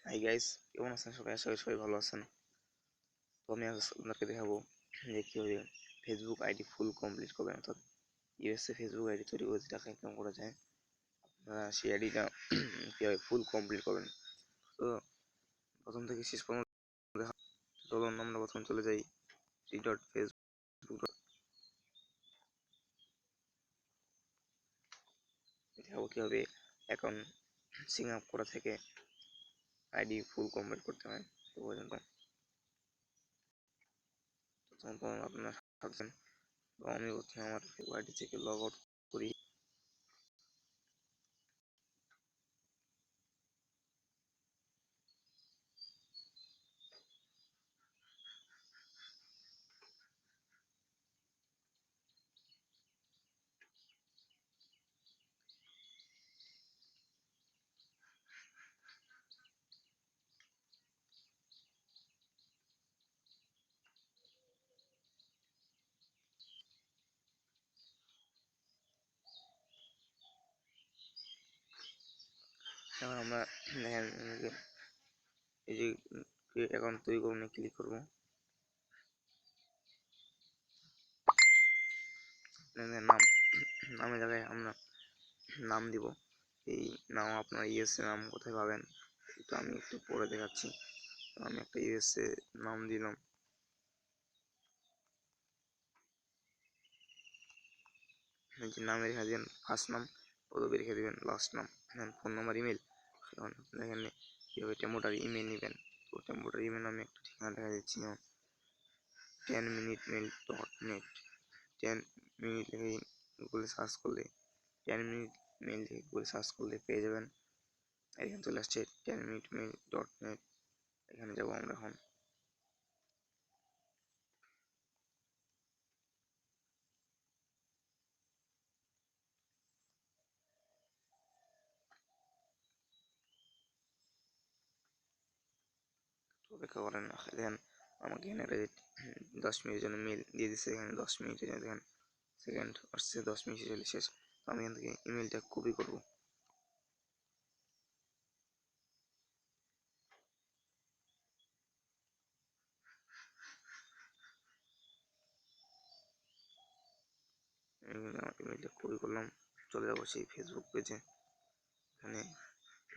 Hi guys, কেমন আছেন সবাই? আশা করি সবাই ভালো আছেন। তো আমি আজ আপনাকে দেখাবো যে কীভাবে ফেসবুক আইডি ফুল কমপ্লিট করবেন, অর্থাৎ ইউএসএ ফেসবুক আইডি তৈরি করে টাকা ইনকাম করা যায়। আপনারা সেই আইডিটা কীভাবে ফুল কমপ্লিট করবেন, তো প্রথম থেকে শেষ পর্যন্ত দেখা। চলুন আমরা প্রথমে চলে যাই facebook. দেখাবো কীভাবে অ্যাকাউন্ট সিং আপ করা থেকে আইডি ফুল কমপ্লিট করতে হয়। তো পর্যন্ত আপনারা থাকছেন। তো আমি প্রথমে আমার ফেসবুক আইডি থেকে লগ আউট করি। এখন আমরা দেখেন এই যে ক্রিয়েট অ্যাকাউন্ট তৈরি করুন ক্লিক করব। নাম নামের জায়গায় আমরা নাম দিব। এই নাম আপনার ইউএসএ নাম কোথায় পাবেন তো আমি একটু পরে দেখাচ্ছি। তো আমি একটা ইউএসএ নাম দিলাম। এই যে নামে রেখে দিবেন ফার্স্ট নাম, পদবি রেখে দিবেন লাস্ট নাম, ফোন নাম্বার, ইমেল। এখন এখানে কীভাবে টেম্পোরারি ইমেল নেবেন, তো টেম্পোরারি ইমেল আমি একটা ঠিকানা দেখা দিচ্ছি, যেমন 10minutemail.net। 10 মিনিট লিখে গুগলে সার্চ করলে 10minute মেল লিখে গুগলে সার্চ করলে পেয়ে যাবেন। এখানে চলে আসছে 10minutemail.net। এখানে যাবো আমরা এখন। অপেক্ষা করেন, দেখেন আমাকে এখানে 10 মিনিটের জন্য মেল দিয়ে দিচ্ছে। এখানে 10 মিনিটের জন্য দেখেন সেকেন্ড আসছে, 10 মিনিট চলে শেষ। তো আমি এখান থেকে ইমেলটা কপি করব। আমার ইমেলটা কপি করলাম, চলে যাবো সেই ফেসবুক পেজে। এখানে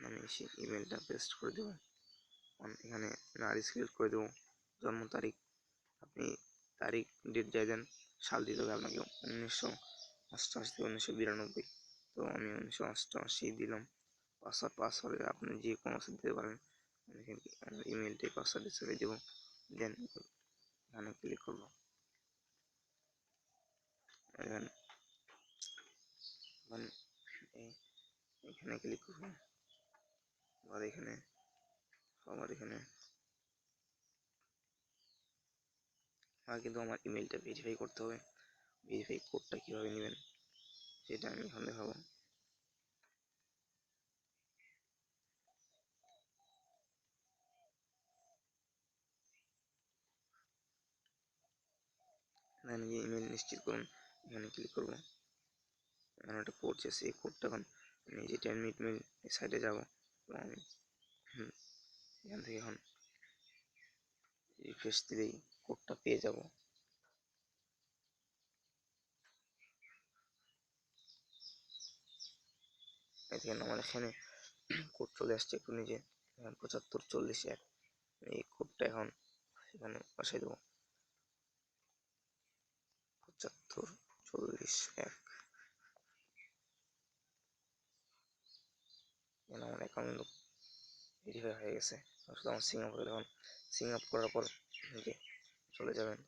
আমি সেই ইমেলটা পেস্ট করে দেবো। এখানে নার সিলেক্ট করে দেবো, জন্ম তারিখ আপনি তারিখ ডেট যাই দেন, সাল দিতে হবে আপনাকে 1988 থেকে 1992। তো আমি 1988 দিলাম। পাসওয়ার্ডে আপনি যে কোনো পাসওয়ার্ড দিতে পারেন। আমার ইমেলটাই পাসওয়ার্ড হিসেবে দেবো। দেন এখানে ক্লিক করবো। এখানে ক্লিক করবো। আবার এখানে কিন্তু আমার ইমেলটা ভেরিফাই করতে হবে। ভেরিফাই কোডটা কীভাবে নেবেন সেটা আমি এখন দেখাবো। এখানে গিয়ে ইমেল নিশ্চিত করুন, এখানে ক্লিক করবো। এখানে একটা কোড আছে, এই কোডটা এখন আমি যে 10minute মেল সাইডে যাবো এবং আমি এখান থেকে এখন রিফ্রেশ দিলেই কোডটা পেয়ে যাব। দেখেন আমার এখানে কোড চলে আসছে একটু নিজে, 7540 1। এই কোডটা এখন এখানে বসাই দেবো, 7540 1। আমার অ্যাকাউন্ট ভেরিফাই হয়ে গেছে। শুধু আমার সিং আপ করে, এখন সিং আপ করার পর চলে যাবেন।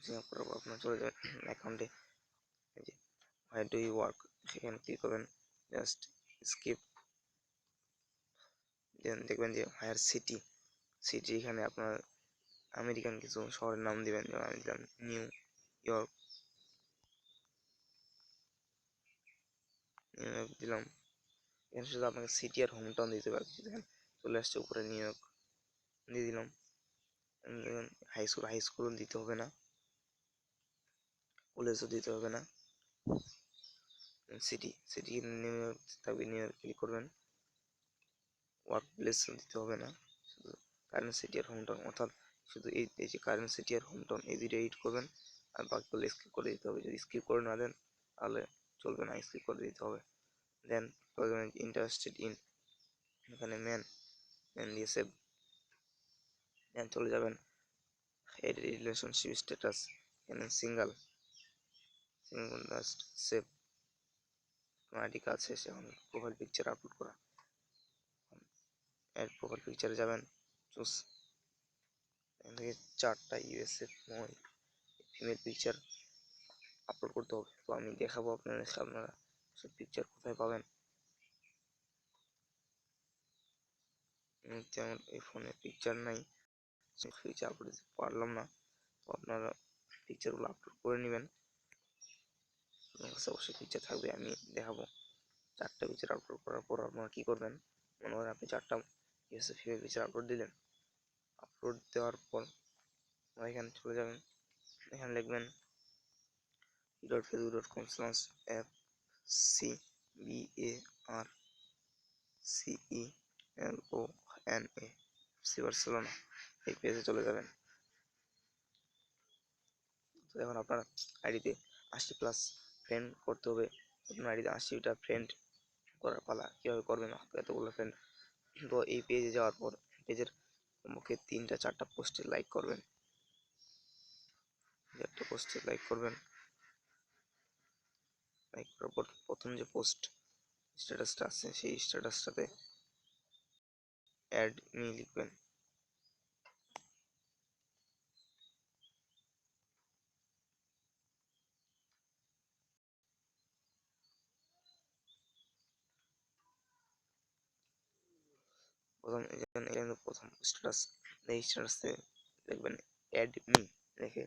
সিং আপ করার পর আপনার চলে যাবেন অ্যাকাউন্টে। এই যে হোয়ার ডু ইউ ওয়ার্ক, সেখানে ক্লিক করবেন, জাস্ট স্কিপ। দেন দেখবেন যে হায়ার সিটি এখানে আপনার আমেরিকান কিছু শহরের নাম দিবেন, যেমন আমি দিলাম নিউ ইয়র্ক দিলাম। এখানে শুধু আপনাকে সিটি আর হোম টাউন দিতে পারবে। দেখেন চলে আসছে উপরে নিউ ইয়র্ক দিয়ে দিলাম। দেখুন হাই স্কুল দিতে হবে না, কলেজও দিতে হবে না। সিটি নিউ ইয়র্ক থাকবে, নিউ ইয়র্ক ক্লিক করবেন। ওয়ার্ক প্লেস দিতে হবে না, শুধু কারেন্ট সিটি আর হোম টাউন, অর্থাৎ শুধু এই যে কারেন্ট সিটি আর হোম টাউন এই দুটো এডিট করবেন, আর বাকিগুলো স্কিপ করে দিতে হবে। যদি স্কিপ করে না দেন তাহলে চলবে না, স্কিপ করে দিতে হবে। দেন ইন্টারেস্টেড ইন, এখানে ম্যান দিয়ে সেভ, দেন চলে যাবেন এর রিলেশনশিপ স্ট্যাটাস, এখানে সিঙ্গেল জাস্ট সেভ। আইডি কাজ শেষ, এখন প্রোফাইল পিকচার আপলোড করা। এর প্রোফাইল পিকচারে যাবেন, চুজ, এখান থেকে 4টা ইউএসএ ফিমেল পিকচার আপলোড করতে হবে। তো আমি দেখাবো আপনারা সব পিকচার কোথায় পাবেন। আমার এই ফোনে পিকচার নাই, পিকচার আপলোড দিতে পারলাম না, তো আপনারা পিকচারগুলো আপলোড করে নেবেন। অবশ্যই পিকচার থাকবে, আমি দেখাবো। 4টা পিকচার আপলোড করার পর আপনারা কি করবেন, মনে করেন আপনি 4টা ইউএসএ ফিমেল পিকচার আপলোড দিলেন। আপলোড দেওয়ার পর এখানে চলে যাবেন, এখানে লিখবেন fcbarcelona বার্সেলোনা, এই পেজে চলে যাবেন। তো এখন আপনার আইডিতে 80+ ফ্রেন্ড করতে হবে। আপনার আইডিতে 80টা ফ্রেন্ড করার পালা। কীভাবে করবেন এতগুলো ফ্রেন্ড? তো এই পেজে যাওয়ার পর পেজের মুখে 3টা 4টা পোস্টে লাইক করবেন, 1টা পোস্টে লাইক করবেন। লাইক করার পর প্রথম যে পোস্ট স্ট্যাটাসটা আছে সেই স্ট্যাটাসটাতে অ্যাড মি লিখবেন। প্রথম স্ট্যাটাস, এই স্ট্যাটাসে লিখবেন অ্যাড মি, লিখে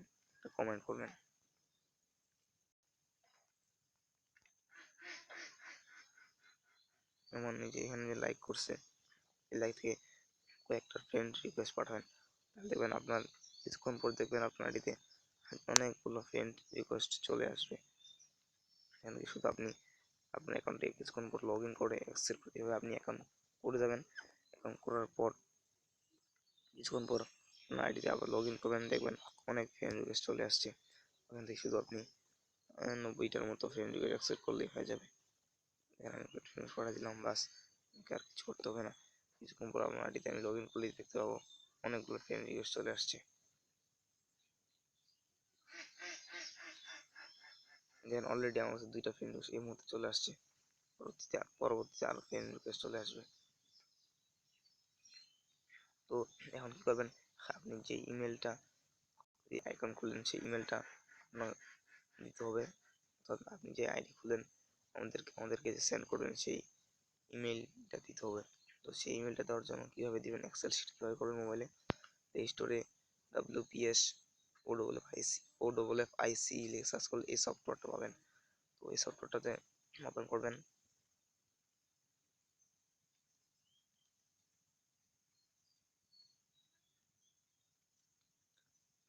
কমেন্ট করবেন। যেমন এই যে এখানে যে লাইক করছে, এই লাইক থেকে কয়েকটা ফ্রেন্ড রিকোয়েস্ট পাঠাবেন, তাহলে দেখবেন আপনার কিছুক্ষণ পর দেখবেন আপনার আইডিতে অনেকগুলো ফ্রেন্ড রিকোয়েস্ট চলে আসবে। এখান থেকে শুধু আপনি আপনার অ্যাকাউন্টে কিছুক্ষণ পর লগ ইন করে অ্যাকসেপ্ট করতে হবে। আপনি অ্যাকাউন্ট করে যাবেন, অ্যাকাউন্ট করার পর কিছুক্ষণ পর আপনার আইডিতে আবার লগ ইন করবেন, দেখবেন অনেক ফ্রেন্ড রিকোয়েস্ট চলে আসছে। ওখান থেকে শুধু আপনি 90টার মতো ফ্রেন্ড রিকোয়েস্ট অ্যাকসেপ্ট করলেই হয়ে যাবে। এখানে আমি ফ্রেন্ড করে দিলাম, বাস, আর কিছু করতে হবে না। কিছুক্ষণ পর আমার আইডিতে আমি লগ ইন করলেই দেখতে পাবো অনেকগুলো ফ্রেন্ড রিকোয়েস্ট চলে আসছে। দেন অলরেডি আমার কাছে 2টা ফ্রেন্ড রিকোয়েস্ট এই মুহূর্তে চলে আসছে, পরবর্তীতে আরো ফ্রেন্ড রিকোয়েস্ট চলে আসবে। তো এখন কি করবেন, আপনি যে ইমেলটা অ্যাকাউন্ট খুললেন সেই ইমেলটা আপনার দিতে হবে, অর্থাৎ আপনি যে আইডি খুলেন আমাদেরকে যে সেন্ড করবেন সেই ইমেলটা দিতে হবে। তো সেই ইমেলটা দেওয়ার জন্য কীভাবে দিবেন, এক্সেল শিট কীভাবে করবেন মোবাইলে, প্লে স্টোরে WPS OFFIC লিখে সার্চ করলে এই সফটওয়্যারটা পাবেন। তো এই সফটওয়্যারটাতে ওপেন করবেন,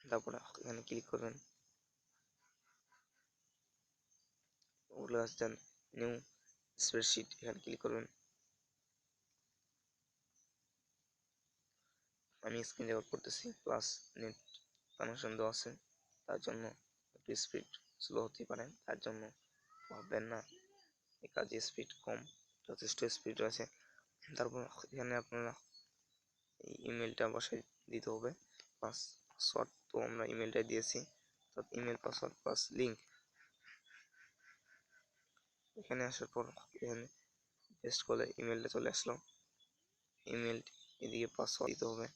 তারপরে এখানে ক্লিক করবেন, ওগুলো আসছেন নিউ স্প্রেডশিট, এখানে ক্লিক করবেন। আমি স্ক্রিন রেকর্ড করতেছি, প্লাস নেট কানেকশন দেওয়া আছে, তার জন্য একটু স্পিড স্লো হতে পারে, তার জন্য ভাববেন না, এই কাজে স্পিড কম, যথেষ্ট স্পিড আছে। তারপর এখানে আপনারা এই ইমেলটা বসাই দিতে হবে, পাসওয়ার্ড তো আমরা ইমেলটা দিয়েছি, তো ইমেল পাসওয়ার্ড প্লাস লিঙ্ক। এখানে আসার পর এখানে পেস্ট করলে ইমেলটা চলে আসলো, ইমেল এদিকে পাসওয়ার্ড দিতে হবে।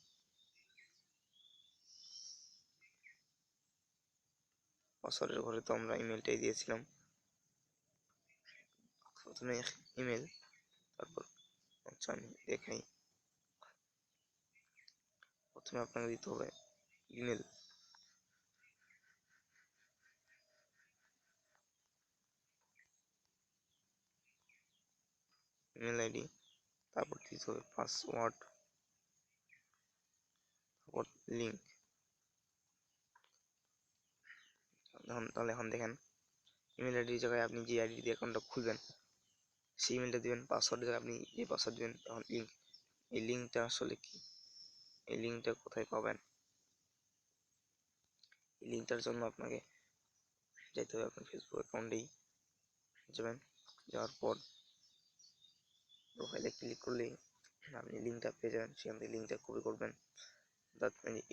পাসওয়ার্ডের ঘরে তো আমরা ইমেলটাই দিয়েছিলাম, প্রথমে ইমেল, তারপর আচ্ছা আমি দেখাই, প্রথমে আপনাকে দিতে হবে ইমেল, ইমেল আইডি, তারপর দিতে হবে পাসওয়ার্ড, তারপর লিঙ্ক। তাহলে এখন দেখেন ইমেল আইডির জায়গায় আপনি যে আইডি দিয়ে অ্যাকাউন্টটা খুলবেন সেই ইমেলটা দেবেন। পাসওয়ার্ডের জায়গায় আপনি যে পাসওয়ার্ড দেবেন। এখন লিঙ্ক, এই লিঙ্কটা আসলে কি, এই লিঙ্কটা কোথায় পাবেন? এই লিঙ্কটার জন্য আপনাকে যাইতে হবে আপনার ফেসবুক অ্যাকাউন্টেই যাবেন। যাওয়ার পর প্রোফাইলে ক্লিক করলেই আপনি লিঙ্কটা পেয়ে যাবেন। সেখান থেকে লিঙ্কটা কপি করবেন,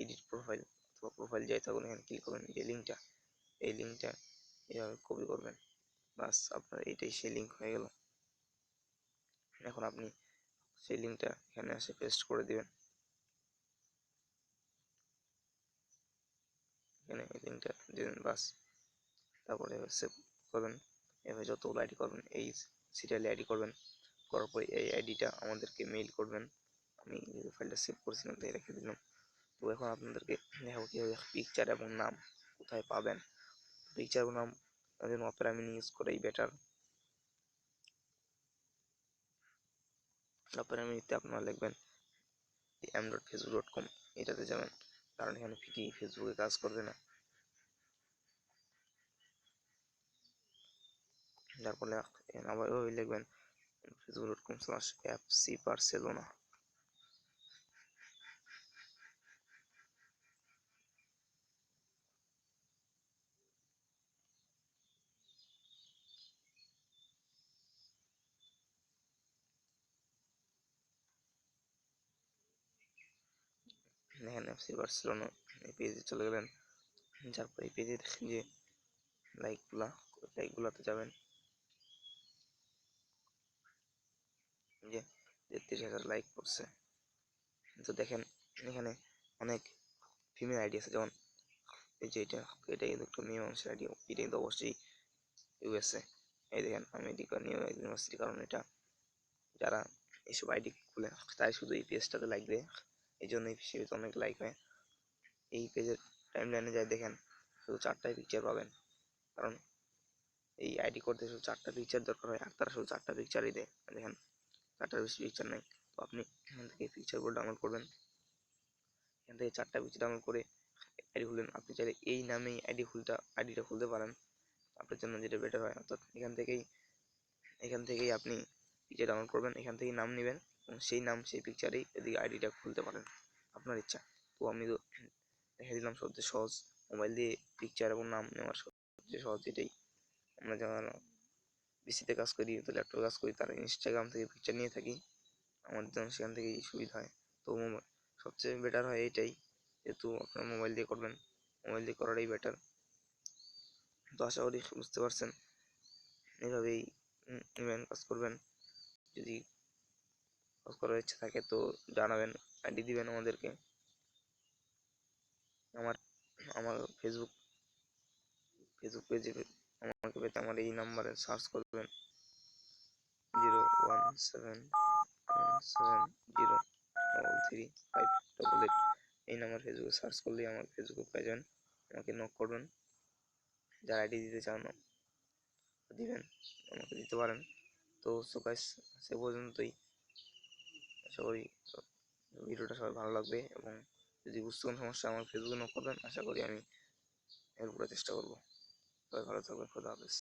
এডিট প্রোফাইল অথবা প্রোফাইল যাই থাকুন এখানে ক্লিক করবেন। যে লিঙ্কটা, এই লিঙ্কটা এভাবে কপি করবেন। বাস, আপনার এইটাই সেই লিঙ্ক হয়ে গেল। এখন আপনি সেই লিঙ্কটা এখানে এসে পেস্ট করে দিবেন। এখানে এই লিঙ্কটা দিবেন, বাস। তারপরে সেভ করবেন। এভাবে যতগুলো আইডি করবেন এই সিরিয়ালে আইডি করবেন। করার পরে এই আইডিটা আমাদেরকে মেইল করবেন। আমি ফাইলটা সেভ করেছিলাম তাই রেখে দিলাম। তো এখন আপনাদেরকে দেখাবো কীভাবে পিকচার এবং নাম কোথায় পাবেন। পিকচার এবং নাম জন্য অপেরা মিনি ইউজ করাই বেটার। অপেরা মিনিতে আপনারা লিখবেন m.facebook.com, এটাতে যাবেন, কারণ এখানে ফেসবুকে কাজ করবে না। তারপরে আবার ওই লিখবেন facebook.com/fcbarcelona। দেখেন এফসি বার্সেলোনা এই পেজে চলে গেলেন। তারপর এই পেজে দেখেন যে লাইকগুলাতে যাবেন। যে 33,000 লাইক করছে। তো দেখেন এখানে অনেক ফিমেল আইডি আছে, যেমন এই যে এটা কিন্তু একটা মেয়ে মানুষের আইডি। এটা কিন্তু অবশ্যই ইউএসএ। এই দেখেন আমেরিকা নিউ ইউনিভার্সিটি, কারণ এটা যারা এইসব আইডি খুলে তাই শুধু এই পেজটাতে লাইক দেয়, এই জন্য এই পেজে অনেক লাইক হয়। এই পেজের টাইমলাইনে যায় দেখেন শুধু 4টাই পিকচার পাবেন, কারণ এই আইডি করতে শুধু 4টা পিকচার দরকার হয়, আর তারা শুধু 4টা পিকচারই দেয়। দেখেন 4টার বেশি পিকচার নেই। তো আপনি এখান থেকে পিকচারগুলো ডাউনলোড করবেন। এখান থেকে 4টা পিকচার ডাউনলোড করে আইডি খুলবেন। আপনি চাইলে এই নামেই আইডিটা খুলতে পারেন, আপনার জন্য যেটা বেটার হয়। অর্থাৎ এখান থেকেই আপনি পিকচার ডাউনলোড করবেন, এখান থেকেই নাম নেবেন এবং সেই নাম সেই পিকচারেই এদিকে আইডিটা খুলতে পারেন, আপনার ইচ্ছা। তো আমি তো দেখে দিলাম সবচেয়ে সহজ, মোবাইল দিয়ে পিকচার এবং নাম নেওয়ার সবচেয়ে সহজ এটাই। আমরা যারা পিসিতে কাজ করি তো ল্যাপটপে কাজ করি, তারা ইনস্টাগ্রাম থেকে পিকচার নিয়ে থাকি, আমাদের জন্য সেখান থেকেই সুবিধা হয়। তো সবচেয়ে বেটার হয় এইটাই, যেহেতু আপনার মোবাইল দিয়ে করবেন, মোবাইল দিয়ে করাটাই বেটার। তো আশা করি বুঝতে পারছেন। এভাবেই নেবেন, কাজ করবেন। যদি কাজ করার ইচ্ছা থাকে তো জানাবেন, আইডি দিবেন আমাদেরকে। আমার আমার ফেসবুক পেজে আমাকে পেতে আমার এই নাম্বারে সার্চ করবেন 01717035888। এই নাম্বার ফেসবুকে সার্চ করলেই আমার ফেসবুক পেয়ে যাবেন, আমাকে নক করবেন। যারা আইডি দিতে চান দিবেন, আমাকে দিতে পারেন। তো সো গাইস, সে পর্যন্তই। আশা করি ভিডিওটা সবাই ভালো লাগবে, এবং যদি বুঝতে কোনো সমস্যা আমার ফেসবুকে নক করবেন, আশা করি আমি হেল্প করার চেষ্টা করবো। সবাই ভালো থাকবেন, খোদা হাফেজ।